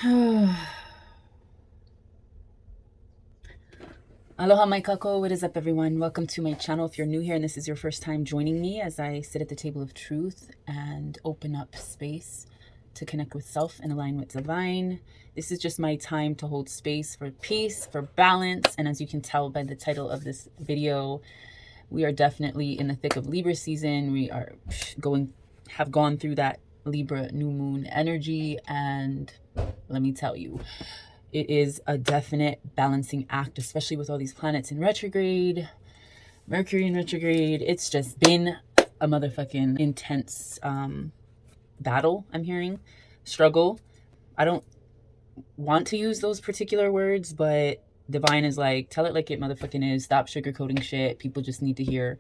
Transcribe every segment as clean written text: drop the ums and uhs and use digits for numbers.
Aloha my kako, what is up everyone? Welcome to my channel. If you're new here and this is your first time joining me as I sit at the table of truth and open up space to connect with self and align with divine. This is just my time to hold space for peace, for balance, and as you can tell by the title of this video, we are definitely in the thick of Libra season. We are have gone through that Libra new moon energy, and let me tell you, it is a definite balancing act, especially with all these planets in retrograde, Mercury in retrograde. It's just been a motherfucking intense battle, I'm hearing. Struggle. I don't want to use those particular words, but divine is like, tell it like it motherfucking is. Stop sugarcoating shit. People just need to hear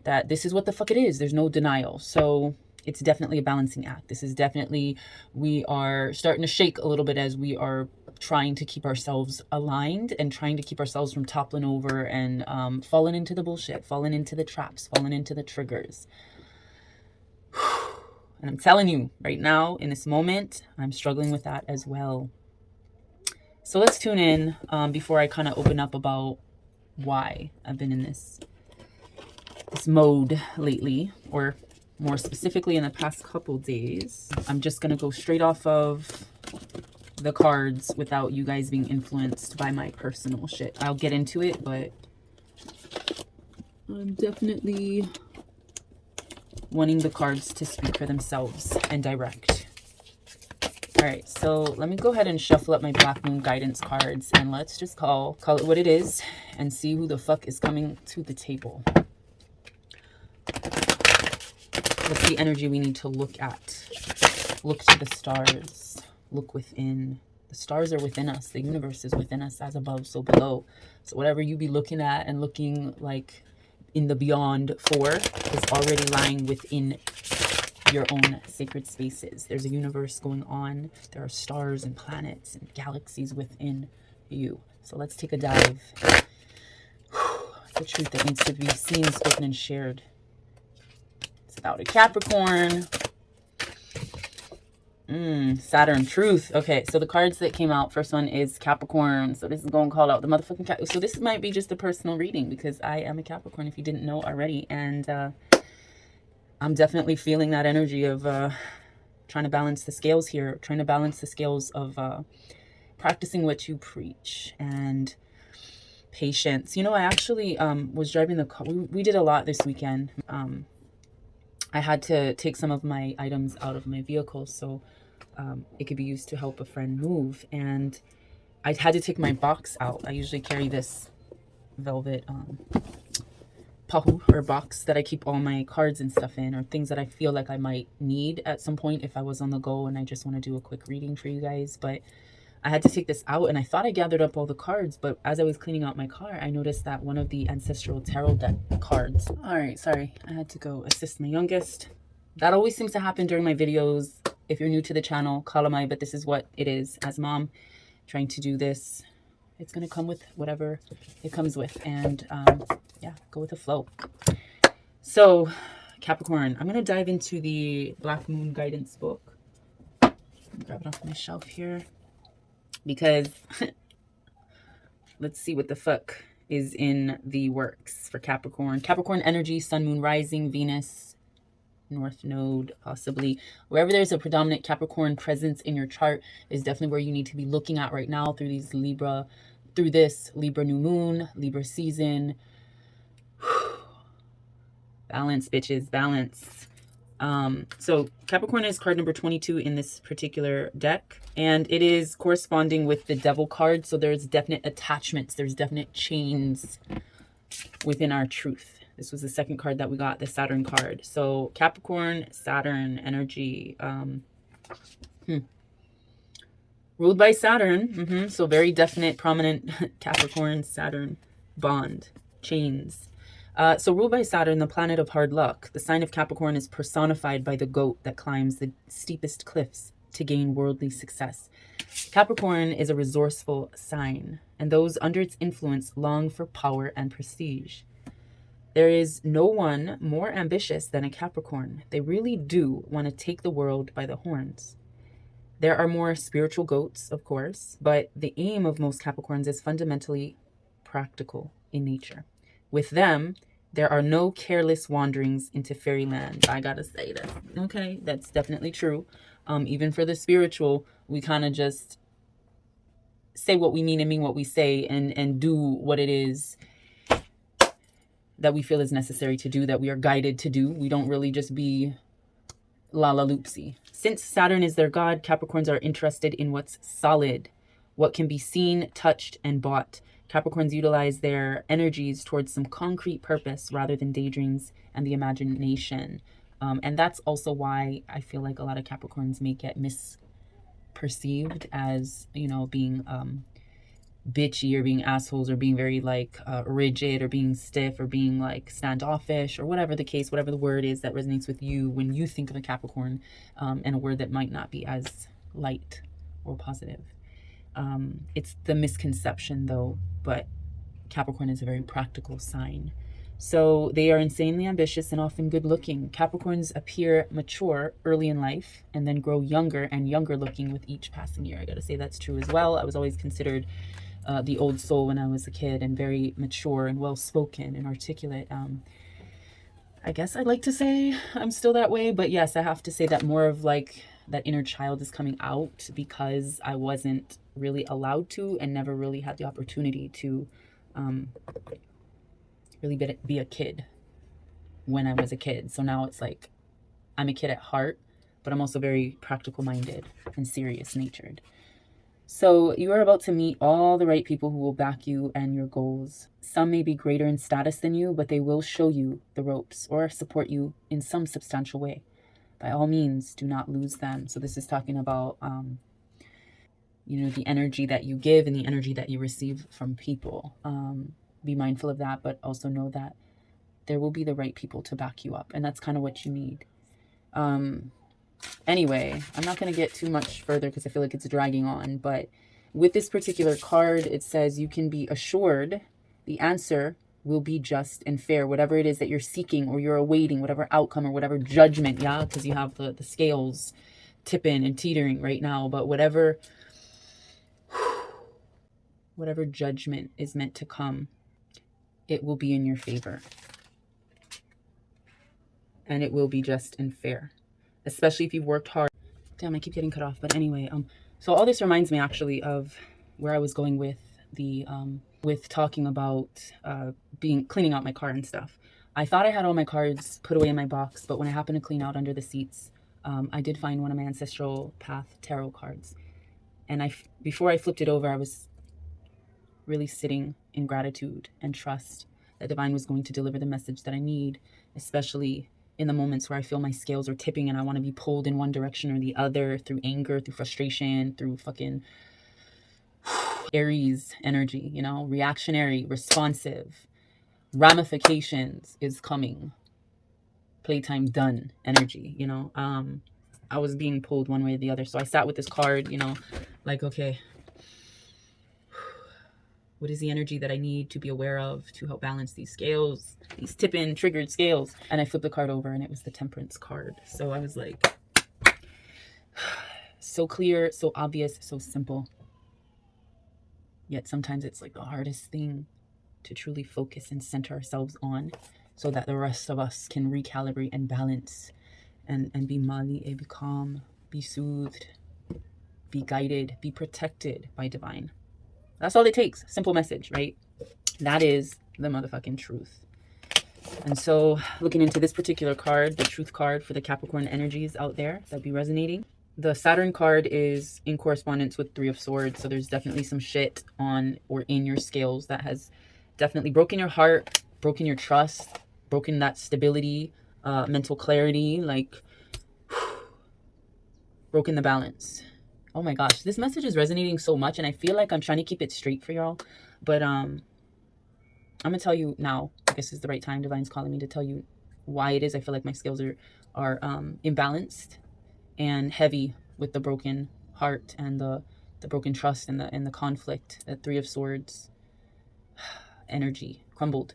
that this is what the fuck it is. There's no denial. So it's definitely a balancing act. This is definitely, we are starting to shake a little bit as we are trying to keep ourselves aligned and trying to keep ourselves from toppling over and falling into the bullshit, falling into the traps, falling into the triggers. And I'm telling you right now, in this moment, I'm struggling with that as well. So let's tune in before I kind of open up about why I've been in this mode lately, or more specifically in the past couple days. I'm just going to go straight off of the cards without you guys being influenced by my personal shit. I'll get into it, but I'm definitely wanting the cards to speak for themselves and direct. All right, so let me go ahead and shuffle up my Black Moon guidance cards, and let's just call it what it is and see who the fuck is coming to the table. What's the energy we need to look at? Look to the stars. Look within. The stars are within us. The universe is within us, as above, so below. So whatever you be looking at and looking like in the beyond for is already lying within your own sacred spaces. There's a universe going on. There are stars and planets and galaxies within you. So let's take a dive. The truth that needs to be seen, spoken, and shared. It's about a Capricorn. Saturn, truth. Okay, so the cards that came out, first one is Capricorn. So this is going to call out the motherfucking Cap. So this might be just a personal reading because I am a Capricorn, if you didn't know already. And I'm definitely feeling that energy of trying to balance the scales here, trying to balance the scales of practicing what you preach and patience. You know, I actually was driving the car. We did a lot this weekend. I had to take some of my items out of my vehicle so it could be used to help a friend move. And I had to take my box out. I usually carry this velvet pahu or box that I keep all my cards and stuff in, or things that I feel like I might need at some point if I was on the go and I just want to do a quick reading for you guys. But I had to take this out, and I thought I gathered up all the cards, but as I was cleaning out my car, I noticed that one of the Ancestral Tarot deck cards. All right, sorry. I had to go assist my youngest. That always seems to happen during my videos. If you're new to the channel, kalamai, but this is what it is. As mom, trying to do this, it's going to come with whatever it comes with. And yeah, go with the flow. So, Capricorn, I'm going to dive into the Black Moon guidance book. Grab it off my shelf here. Because let's see what the fuck is in the works for Capricorn. Capricorn energy, sun, moon, rising, Venus, North Node, possibly. Wherever there's a predominant Capricorn presence in your chart is definitely where you need to be looking at right now through this Libra new moon, Libra season. Balance, bitches, balance. So Capricorn is card number 22 in this particular deck, and it is corresponding with the Devil card. So there's definite attachments, there's definite chains within our truth. This was the second card that we got, the Saturn card. So Capricorn, Saturn energy, ruled by Saturn. So very definite, prominent Capricorn, Saturn bond, chains. So ruled by Saturn, the planet of hard luck, the sign of Capricorn is personified by the goat that climbs the steepest cliffs to gain worldly success. Capricorn is a resourceful sign, and those under its influence long for power and prestige. There is no one more ambitious than a Capricorn. They really do want to take the world by the horns. There are more spiritual goats, of course, but the aim of most Capricorns is fundamentally practical in nature. With them, there are no careless wanderings into fairyland. I gotta say that. Okay, that's definitely true. Even for the spiritual, we kind of just say what we mean and mean what we say, and do what it is that we feel is necessary to do, that we are guided to do. We don't really just be la la loopsy. Since Saturn is their god, Capricorns are interested in what's solid, what can be seen, touched, and bought. Capricorns utilize their energies towards some concrete purpose rather than daydreams and the imagination. And that's also why I feel like a lot of Capricorns may get misperceived as, you know, being bitchy or being assholes or being very like rigid or being stiff or being like standoffish or whatever the case, whatever the word is that resonates with you when you think of a Capricorn, and a word that might not be as light or positive. It's the misconception though, but Capricorn is a very practical sign. So they are insanely ambitious and often good looking. Capricorns appear mature early in life and then grow younger and younger looking with each passing year. I gotta say that's true as well. I was always considered the old soul when I was a kid, and very mature and well spoken and articulate. I guess I'd like to say I'm still that way, but yes, I have to say that more of like that inner child is coming out because I wasn't really allowed to and never really had the opportunity to really be a kid when I was a kid. So now it's like I'm a kid at heart, but I'm also very practical minded and serious natured. So you are about to meet all the right people who will back you and your goals. Some may be greater in status than you, but they will show you the ropes or support you in some substantial way. By all means, do not lose them. So this is talking about, you know, the energy that you give and the energy that you receive from people. Be mindful of that, but also know that there will be the right people to back you up. And that's kind of what you need. Anyway, I'm not going to get too much further because I feel like it's dragging on. But with this particular card, it says you can be assured the answer will be just and fair. Whatever it is that you're seeking or you're awaiting, whatever outcome or whatever judgment, yeah, because you have the scales tipping and teetering right now. But whatever judgment is meant to come, it will be in your favor. And it will be just and fair. Especially if you've worked hard. Damn, I keep getting cut off. But anyway, so all this reminds me actually of where I was going with the, with talking about cleaning out my car and stuff. I thought I had all my cards put away in my box, but when I happened to clean out under the seats, I did find one of my Ancestral Path tarot cards. And before I flipped it over, I was really sitting in gratitude and trust that Divine was going to deliver the message that I need, especially in the moments where I feel my scales are tipping and I want to be pulled in one direction or the other through anger, through frustration, through fucking Aries energy, you know, reactionary, responsive, ramifications is coming, playtime done energy, you know. I was being pulled one way or the other. So I sat with this card, you know, like, okay, what is the energy that I need to be aware of to help balance these scales, these tipping triggered scales? And I flipped the card over and it was the Temperance card. So I was like, so clear, so obvious, so simple. Yet sometimes it's like the hardest thing to truly focus and center ourselves on so that the rest of us can recalibrate and balance and be mali, be calm, be soothed, be guided, be protected by Divine. That's all it takes. Simple message, right? That is the motherfucking truth. And so looking into this particular card, the truth card for the Capricorn energies out there that be resonating. The Saturn card is in correspondence with Three of Swords. So there's definitely some shit on or in your scales that has definitely broken your heart, broken your trust, broken that stability, mental clarity, like broken the balance. Oh my gosh, this message is resonating so much and I feel like I'm trying to keep it straight for y'all. But I'm going to tell you now, I guess is the right time. Divine's calling me to tell you why it is I feel like my scales are imbalanced and heavy with the broken heart and the broken trust and the conflict. The Three of Swords energy crumbled.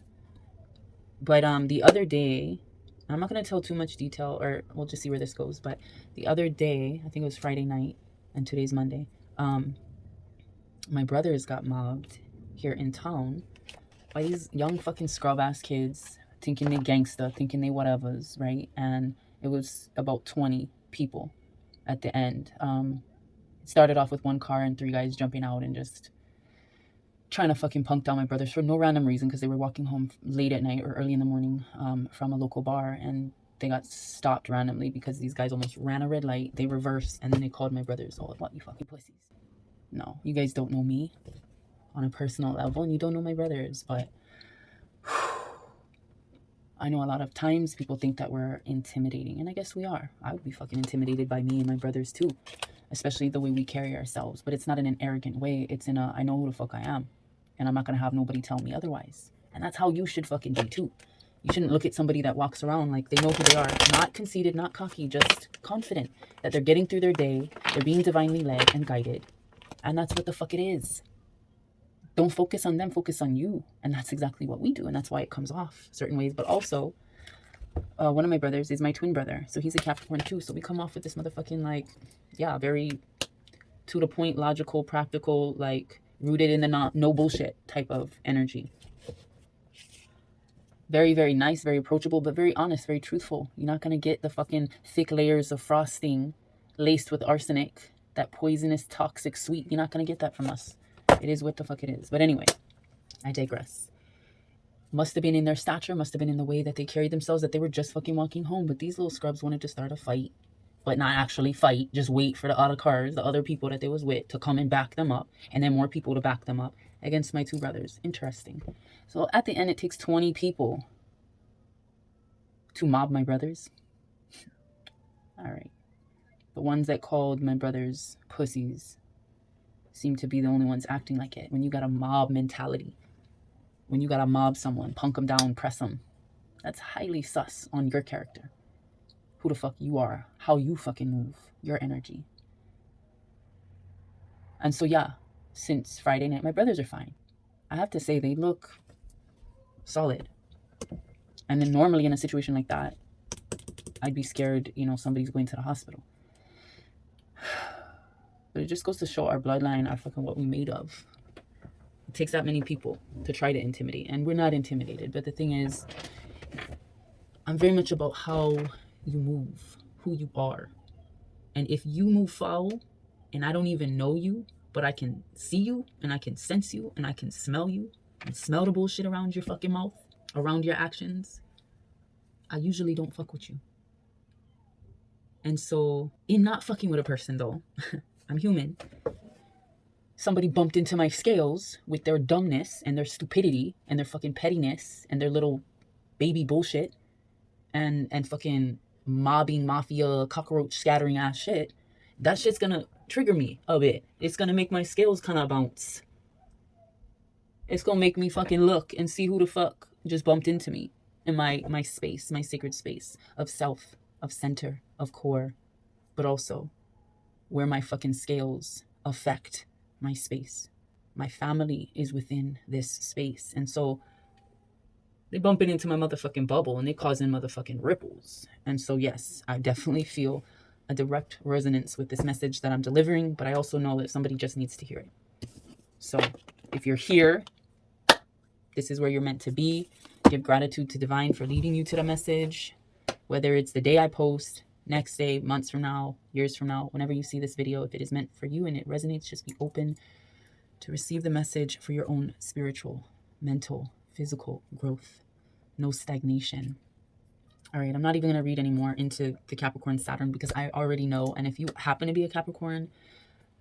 But the other day, I'm not going to tell too much detail, or we'll just see where this goes. But the other day, I think it was Friday night, and today's Monday. My brothers got mobbed here in town by these young fucking scrub ass kids thinking they gangsta, thinking they whatevers, right? And it was about 20 people at the end. It started off with one car and 3 guys jumping out and just trying to fucking punk down my brothers for no random reason, because they were walking home late at night or early in the morning from a local bar, and they got stopped randomly because these guys almost ran a red light. They reversed, and then they called my brothers, oh, what, you fucking pussies. No, you guys don't know me on a personal level, and you don't know my brothers, but I know a lot of times people think that we're intimidating, and I guess we are. I would be fucking intimidated by me and my brothers too, especially the way we carry ourselves. But it's not in an arrogant way. It's in a, I know who the fuck I am, and I'm not gonna have nobody tell me otherwise. And that's how you should fucking be too. You shouldn't look at somebody that walks around like they know who they are, not conceited, not cocky, just confident that they're getting through their day, they're being divinely led and guided, and that's what the fuck it is. Don't focus on them, focus on you. And that's exactly what we do. And that's why it comes off certain ways. But also, one of my brothers is my twin brother. So he's a Capricorn too. So we come off with this motherfucking, like, yeah, very to the point, logical, practical, like, rooted in the no bullshit type of energy. Very, very nice, very approachable, but very honest, very truthful. You're not going to get the fucking thick layers of frosting laced with arsenic, that poisonous, toxic sweet. You're not going to get that from us. It is what the fuck it is. But anyway, I digress. Must have been in their stature, must have been in the way that they carried themselves, that they were just fucking walking home. But these little scrubs wanted to start a fight, but not actually fight. Just wait for the other cars, the other people that they was with, to come and back them up. And then more people to back them up against my 2 brothers. Interesting. So at the end, it takes 20 people to mob my brothers. All right. The ones that called my brothers pussies seem to be the only ones acting like it. When you got a mob mentality, when you got to mob someone, punk them down, press them, that's highly sus on your character. Who the fuck you are, how you fucking move, your energy. And so yeah, since Friday night, my brothers are fine. I have to say, they look solid. And then normally in a situation like that, I'd be scared, you know, somebody's going to the hospital. But it just goes to show our bloodline, our fucking what we made of. It takes that many people to try to intimidate. And we're not intimidated. But the thing is, I'm very much about how you move, who you are. And if you move foul, and I don't even know you, but I can see you, and I can sense you, and I can smell you, and smell the bullshit around your fucking mouth, around your actions, I usually don't fuck with you. And so, in not fucking with a person though, I'm human. Somebody bumped into my scales with their dumbness and their stupidity and their fucking pettiness and their little baby bullshit and fucking mobbing, mafia, cockroach scattering ass shit. That shit's gonna trigger me a bit. It's gonna make my scales kind of bounce. It's gonna make me fucking look and see who the fuck just bumped into me in my space, my sacred space of self, of center, of core, but also where my fucking scales affect my space. My family is within this space. And so they bumping into my motherfucking bubble and they causing motherfucking ripples. And so yes, I definitely feel a direct resonance with this message that I'm delivering, but I also know that somebody just needs to hear it. So if you're here, this is where you're meant to be. Give gratitude to divine for leading you to the message, whether it's the day I post, next day, months from now, years from now, whenever you see this video. If it is meant for you and it resonates, just be open to receive the message for your own spiritual, mental, physical growth. No stagnation. All right, I'm not even going to read anymore into the Capricorn Saturn because I already know. And if you happen to be a Capricorn,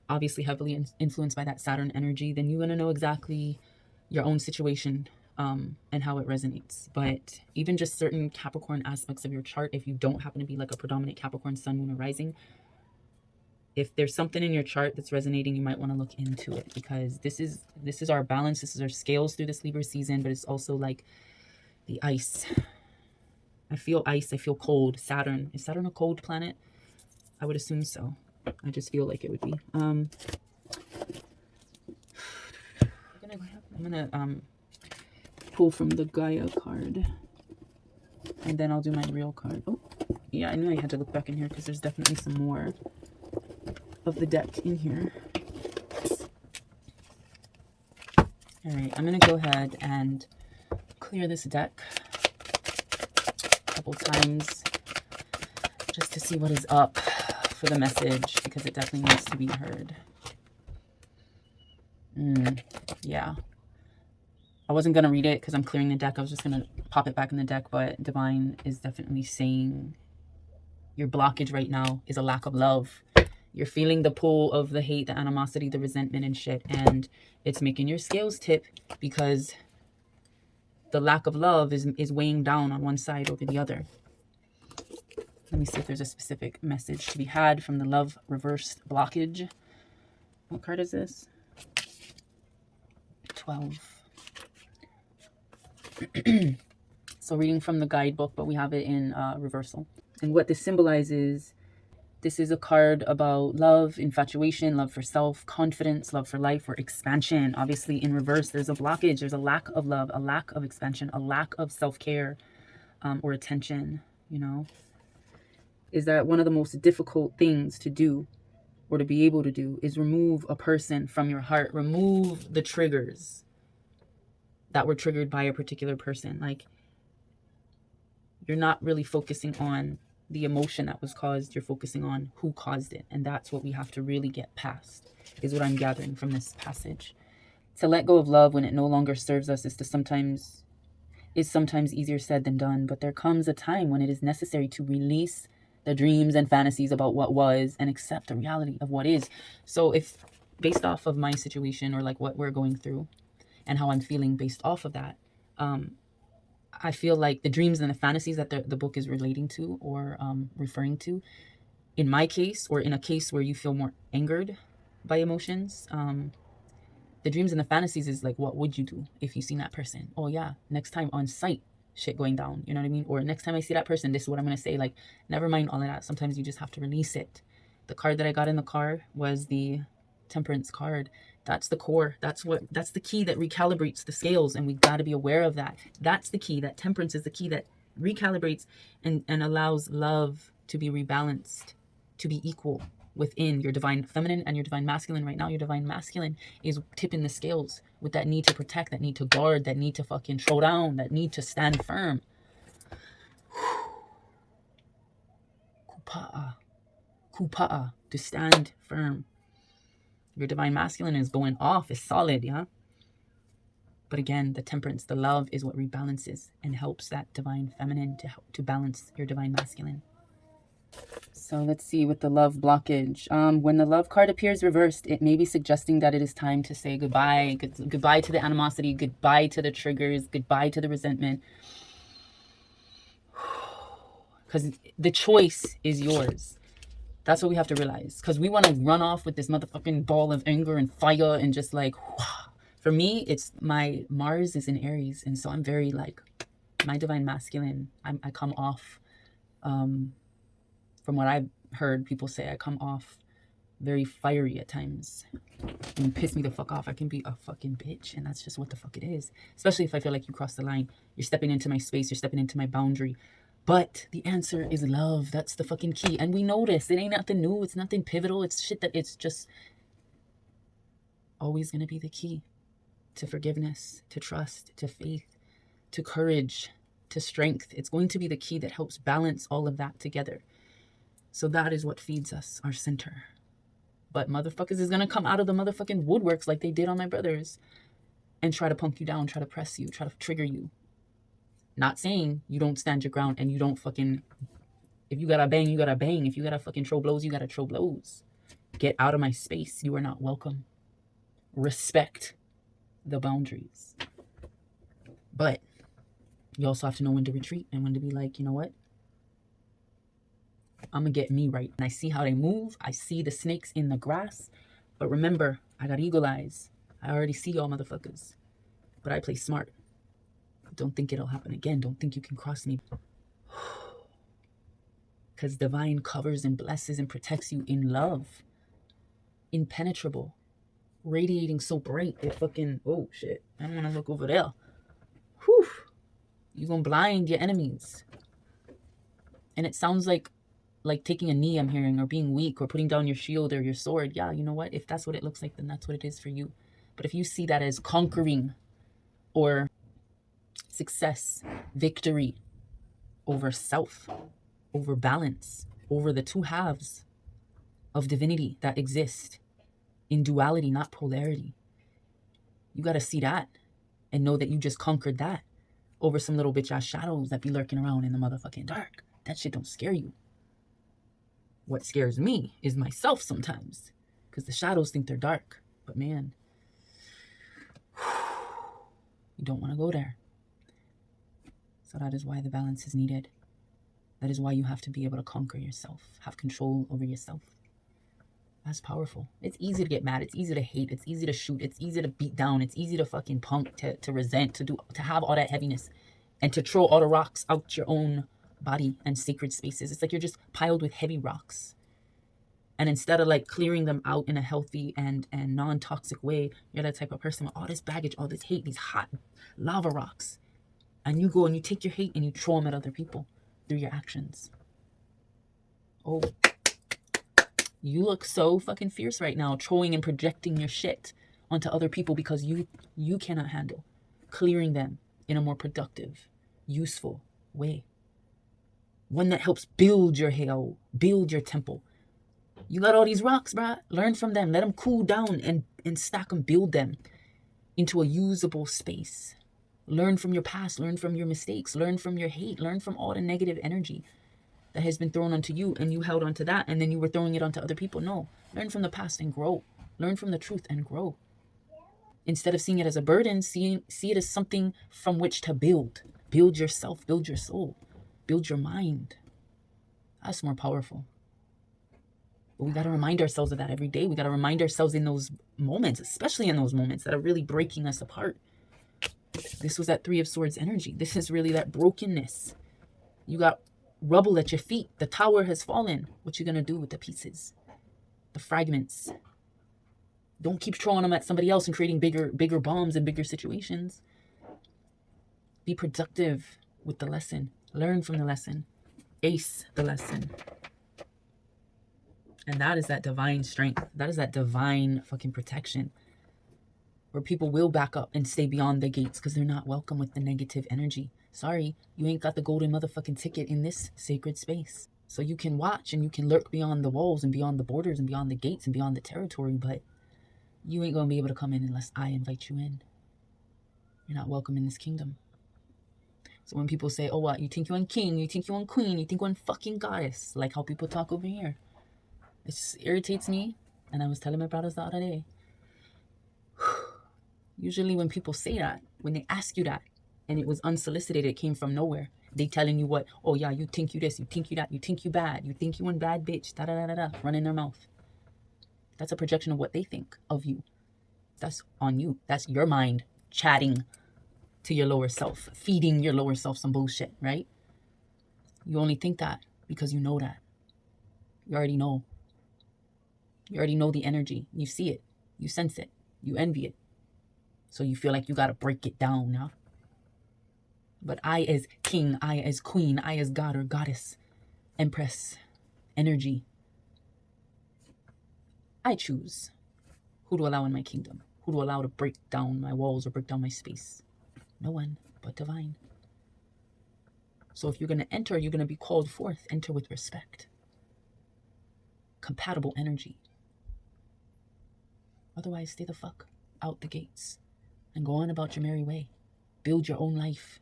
obviously heavily influenced by that Saturn energy, then you're going to know exactly your own situation and how it resonates. But even just certain Capricorn aspects of your chart, if you don't happen to be like a predominant Capricorn sun, moon, or rising, if there's something in your chart that's resonating, you might want to look into it, because this is our balance. This is our scales through this Libra season, but it's also like the ice. I feel ice. I feel cold. Saturn. Is Saturn a cold planet? I would assume so. I just feel like it would be. I'm gonna pull from the Gaia card, and then I'll do my real card. Oh, yeah, I knew I had to look back in here because there's definitely some more. of the deck in here. All right, I'm going to go ahead and clear this deck a couple times just to see what is up for the message, because it definitely needs to be heard. Yeah. I wasn't going to read it because I'm clearing the deck. I was just going to pop it back in the deck, but Divine is definitely saying your blockage right now is a lack of love. You're feeling the pull of the hate, the animosity, the resentment and shit, and it's making your scales tip because the lack of love is weighing down on one side over the other. Let me see if there's a specific message to be had from the love reversed blockage. What card is this? 12. So reading from the guidebook, but we have it in reversal. And what this symbolizes, this is a card about love, infatuation, love for self, confidence, love for life, or expansion. Obviously, in reverse, there's a blockage. There's a lack of love, a lack of expansion, a lack of self-care or attention, you know. Is that one of the most difficult things to do or to be able to do is remove a person from your heart, remove the triggers that were triggered by a particular person. Like, you're not really focusing on the emotion that was caused. You're focusing on who caused it. And that's what we have to really get past, is what I'm gathering from this passage. To let go of love when it no longer serves us is sometimes easier said than done. But there comes a time when it is necessary to release the dreams and fantasies about what was and accept the reality of what is. So if based off of my situation, or like what we're going through and how I'm feeling based off of that, I feel like the dreams and the fantasies that the book is relating to or referring to, in my case, or in a case where you feel more angered by emotions, the dreams and the fantasies is like, what would you do if you seen that person? Oh yeah, next time on sight, shit going down, you know what I mean? Or next time I see that person, this is what I'm going to say. Like, never mind all of that. Sometimes you just have to release it. The card that I got in the car was the Temperance card. That's the core. That's the key that recalibrates the scales, and we got to be aware of that. That's the key. That Temperance is the key that recalibrates and allows love to be rebalanced, to be equal within your divine feminine and your divine masculine. Right now, your divine masculine is tipping the scales with that need to protect, that need to guard, that need to fucking throw down, that need to stand firm. Kupa'a, to stand firm. Your divine masculine is going off, is solid, yeah? But again, the Temperance, the love, is what rebalances and helps that divine feminine to balance your divine masculine. So let's see with the love blockage. When the love card appears reversed, it may be suggesting that it is time to say goodbye. Goodbye to the animosity, goodbye to the triggers, goodbye to the resentment. Because the choice is yours. That's what we have to realize. Because we want to run off with this motherfucking ball of anger and fire and just like, for me, it's my Mars is in Aries. And so I'm very like, my divine masculine, I come off, from what I've heard people say, I come off very fiery at times. And you piss me the fuck off, I can be a fucking bitch. And that's just what the fuck it is. Especially if I feel like you crossed the line. You're stepping into my space. You're stepping into my boundary. But the answer is love. That's the fucking key. And we know this. It ain't nothing new. It's nothing pivotal. It's shit that it's just always going to be the key to forgiveness, to trust, to faith, to courage, to strength. It's going to be the key that helps balance all of that together. So that is what feeds us, our center. But motherfuckers is going to come out of the motherfucking woodworks like they did on my brothers and try to punk you down, try to press you, try to trigger you. Not saying you don't stand your ground and you don't fucking, if you gotta bang, you gotta bang. If you gotta fucking throw blows, you gotta throw blows. Get out of my space. You are not welcome. Respect the boundaries. But you also have to know when to retreat and when to be like, you know what? I'm gonna get me right. And I see how they move. I see the snakes in the grass. But remember, I got eagle eyes. I already see y'all motherfuckers. But I play smart. Don't think it'll happen again. Don't think you can cross me. Because divine covers and blesses and protects you in love. Impenetrable. Radiating so bright. It fucking, oh shit. I don't want to look over there. Whew. You're going to blind your enemies. And it sounds like like taking a knee, I'm hearing, or being weak, or putting down your shield or your sword. Yeah, you know what? If that's what it looks like, then that's what it is for you. But if you see that as conquering or success, victory over self, over balance, over the two halves of divinity that exist in duality, not polarity, you got to see that and know that you just conquered that over some little bitch ass shadows that be lurking around in the motherfucking dark. That shit don't scare you. What scares me is myself sometimes, because the shadows think they're dark. But man, you don't want to go there. So that is why the balance is needed. That is why you have to be able to conquer yourself, have control over yourself. That's powerful. It's easy to get mad. It's easy to hate. It's easy to shoot. It's easy to beat down. It's easy to fucking punk, to resent, to have all that heaviness, and to throw all the rocks out your own body and sacred spaces. It's like you're just piled with heavy rocks. And instead of like clearing them out in a healthy and non-toxic way, you're that type of person with all this baggage, all this hate, these hot lava rocks. And you go and you take your hate and you throw them at other people through your actions. Oh, you look so fucking fierce right now, throwing and projecting your shit onto other people because you cannot handle clearing them in a more productive, useful way. One that helps build your hell, build your temple. You got all these rocks, bruh. Learn from them. Let them cool down and stack them, build them into a usable space. Learn from your past. Learn from your mistakes. Learn from your hate. Learn from all the negative energy that has been thrown onto you, and you held onto that, and then you were throwing it onto other people. No. Learn from the past and grow. Learn from the truth and grow. Instead of seeing it as a burden, see it as something from which to build. Build yourself. Build your soul. Build your mind. That's more powerful. But we got to remind ourselves of that every day. We got to remind ourselves in those moments, especially in those moments that are really breaking us apart. This was that Three of Swords energy. This is really that brokenness. You got rubble at your feet. The tower has fallen. What you going to do with the pieces? The fragments. Don't keep throwing them at somebody else and creating bigger bombs and bigger situations. Be productive with the lesson. Learn from the lesson. Ace the lesson. And that is that divine strength. That is that divine fucking protection. Where people will back up and stay beyond the gates because they're not welcome with the negative energy. Sorry, you ain't got the golden motherfucking ticket in this sacred space. So you can watch and you can lurk beyond the walls and beyond the borders and beyond the gates and beyond the territory, but you ain't going to be able to come in unless I invite you in. You're not welcome in this kingdom. So when people say, oh, what, you think you're one king, you think you're one queen, you think you're one fucking goddess, like how people talk over here. It just irritates me. And I was telling my brothers the other day. Usually when people say that, when they ask you that, and it was unsolicited, it came from nowhere. They telling you what, oh yeah, you think you this, you think you that, you think you bad, you think you one bad bitch, da-da-da-da-da, running their mouth. That's a projection of what they think of you. That's on you. That's your mind chatting to your lower self, feeding your lower self some bullshit, right? You only think that because you know that. You already know. You already know the energy. You see it. You sense it. You envy it. So you feel like you got to break it down now. But I as king, I as queen, I as god or goddess, empress, energy, I choose who to allow in my kingdom, who to allow to break down my walls or break down my space. No one but divine. So if you're going to enter, you're going to be called forth. Enter with respect. Compatible energy. Otherwise, stay the fuck out the gates and go on about your merry way. Build your own life.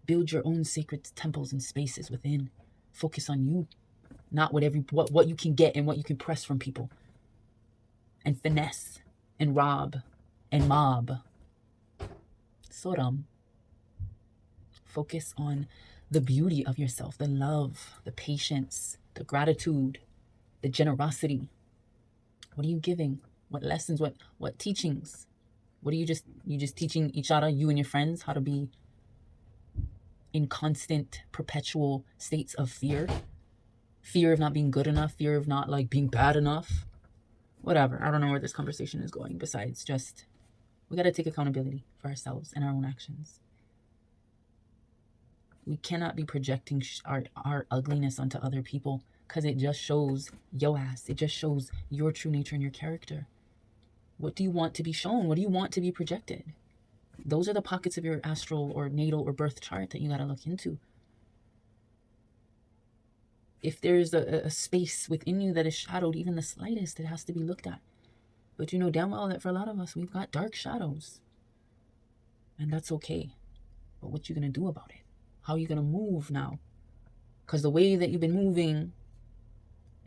Build your own sacred temples and spaces within. Focus on you, not what you can get and what you can press from people. And finesse and rob and mob. So dumb. Focus on the beauty of yourself, the love, the patience, the gratitude, the generosity. What are you giving? What lessons? What teachings? What are you just teaching each other, you and your friends, how to be in constant, perpetual states of fear? Fear of not being good enough, fear of not like being bad enough. Whatever. I don't know where this conversation is going. Besides just, we got to take accountability for ourselves and our own actions. We cannot be projecting our ugliness onto other people, because it just shows your ass. It just shows your true nature and your character. What do you want to be shown? What do you want to be projected? Those are the pockets of your astral or natal or birth chart that you got to look into. If there's a space within you that is shadowed, even the slightest, it has to be looked at. But you know damn well that for a lot of us, we've got dark shadows. And that's okay. But what you going to do about it? How are you going to move now? Because the way that you've been moving,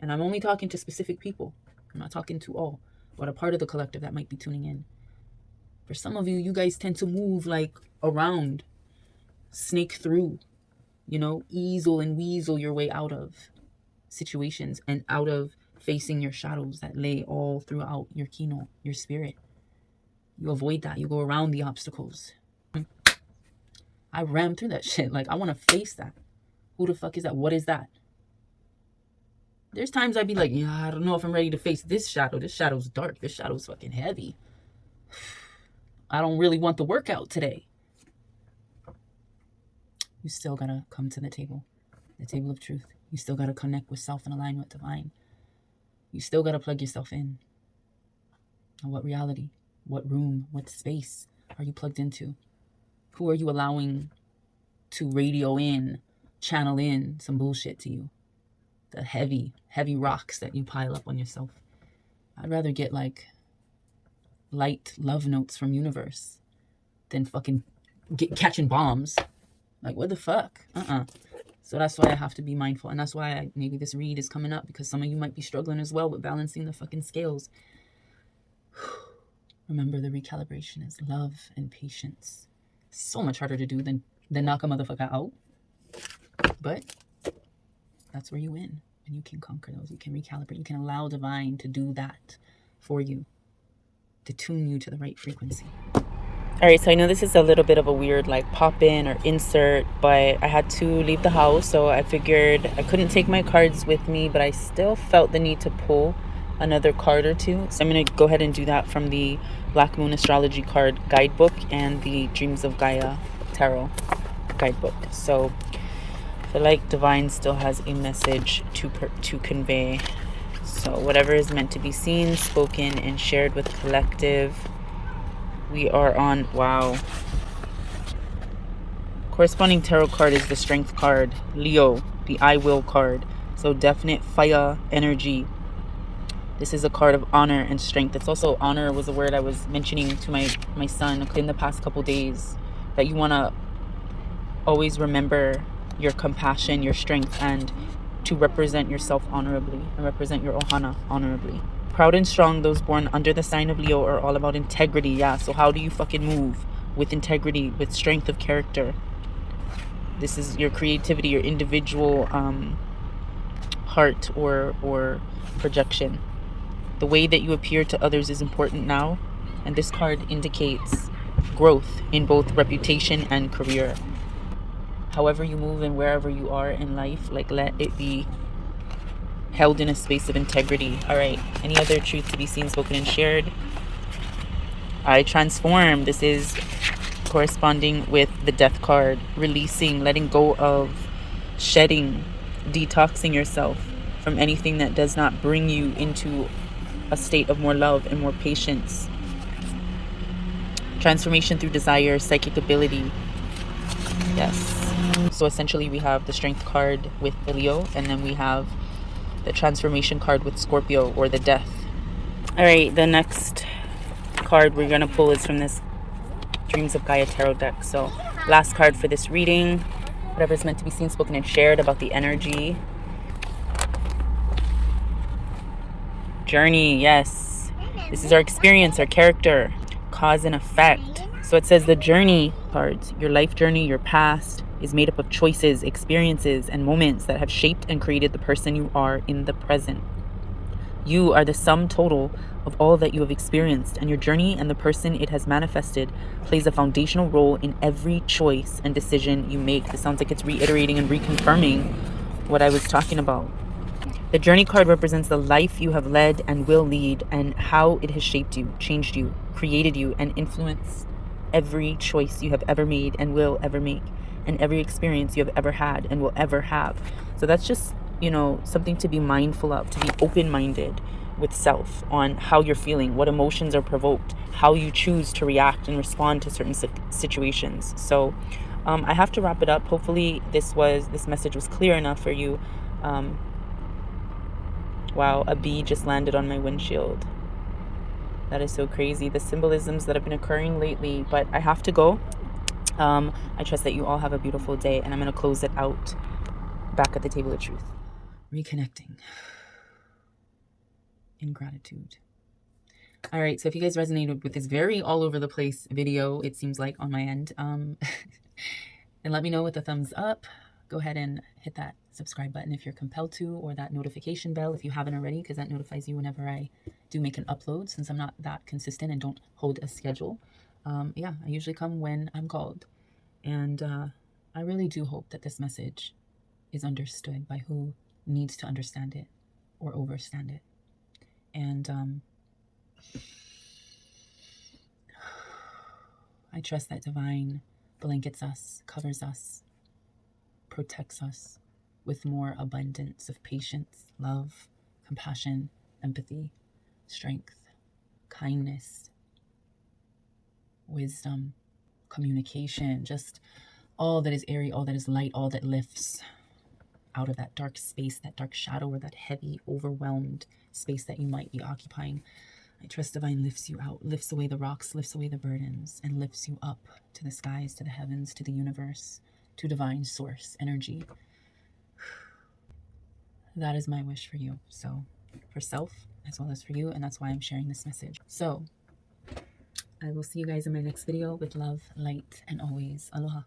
and I'm only talking to specific people. I'm not talking to all, but a part of the collective that might be tuning in. For some of you, you guys tend to move like around, snake through, you know, easel and weasel your way out of situations and out of facing your shadows that lay all throughout your keynote, your spirit. You avoid that. You go around the obstacles. I ram through that shit. Like, I want to face that. Who the fuck is that? What is that? There's times I'd be like, yeah, I don't know if I'm ready to face this shadow. This shadow's dark. This shadow's fucking heavy. I don't really want the workout today. You still gotta come to the table of truth. You still gotta connect with self and align with divine. You still gotta plug yourself in. And what reality, what room, what space are you plugged into? Who are you allowing to radio in, channel in some bullshit to you? The heavy, heavy rocks that you pile up on yourself. I'd rather get like light love notes from universe than fucking catching bombs. Like, what the fuck? So that's why I have to be mindful. And that's why maybe this read is coming up, because some of you might be struggling as well with balancing the fucking scales. Remember, the recalibration is love and patience. So much harder to do than knock a motherfucker out. But that's where you win. And you can conquer those. You can recalibrate. You can allow divine to do that for you, to tune you to the right frequency. All right, so I know this is a little bit of a weird like pop in or insert, but I had to leave the house, so I figured I couldn't take my cards with me, but I still felt the need to pull another card or two. So I'm going to go ahead and do that from the Black Moon Astrology card guidebook and the Dreams of Gaia Tarot guidebook. So I feel like divine still has a message to convey. So whatever is meant to be seen, spoken, and shared with collective. We are on, wow. Corresponding tarot card is the Strength card, Leo, the I Will card. So definite fire energy. This is a card of honor and strength. It's also, honor was a word I was mentioning to my son in the past couple days, that you want to always remember your compassion, your strength, and to represent yourself honorably and represent your ohana honorably. Proud and strong, those born under the sign of Leo are all about integrity. Yeah, so how do you fucking move with integrity, with strength of character? This is your creativity, your individual heart or projection. The way that you appear to others is important now, and this card indicates growth in both reputation and career. However you move and wherever you are in life, like, let it be held in a space of integrity. All right, any other truth to be seen, spoken, and shared? I transform. This is corresponding with the Death card. Releasing, letting go of, shedding, detoxing yourself from anything that does not bring you into a state of more love and more patience. Transformation through desire, psychic ability. Yes. So essentially we have the Strength card with the Leo, and then we have the Transformation card with Scorpio, or the Death. All right, the next card we're going to pull is from this Dreams of Gaia tarot deck. So last card for this reading. Whatever is meant to be seen, spoken, and shared about the energy. Journey, yes. This is our experience, our character, cause and effect. So it says the journey cards, your life journey, your past, is made up of choices, experiences, and moments that have shaped and created the person you are in the present. You are the sum total of all that you have experienced, and your journey and the person it has manifested plays a foundational role in every choice and decision you make. This sounds like it's reiterating and reconfirming what I was talking about. The journey card represents the life you have led and will lead, and how it has shaped you, changed you, created you, and influenced every choice you have ever made and will ever make. and every experience you have ever had and will ever have. So that's just, you know, something to be mindful of, to be open-minded with self on how you're feeling, what emotions are provoked, how you choose to react and respond to certain situations. So I have to wrap it up. Hopefully this message was clear enough for you. Wow, a bee just landed on my windshield. That is so crazy, the symbolisms that have been occurring lately. But I have to go. I trust that you all have a beautiful day, and I'm going to close it out back at the table of truth. Reconnecting in gratitude. All right, so if you guys resonated with this very all over the place video, it seems like on my end, then let me know with a thumbs up. Go ahead and hit that subscribe button if you're compelled to, or that notification bell if you haven't already, because that notifies you whenever I do make an upload, since I'm not that consistent and don't hold a schedule. Yeah, I usually come when I'm called. And I really do hope that this message is understood by who needs to understand it or overstand it. And I trust that divine blankets us, covers us, protects us with more abundance of patience, love, compassion, empathy, strength, kindness, wisdom, communication, just all that is airy, all that is light, all that lifts out of that dark space, that dark shadow, or that heavy, overwhelmed space that you might be occupying. I trust divine lifts you out, lifts away the rocks, lifts away the burdens, and lifts you up to the skies, to the heavens, to the universe, to divine source energy. That is my wish for you. So for self as well as for you. And that's why I'm sharing this message. So I will see you guys in my next video with love, light, and always aloha.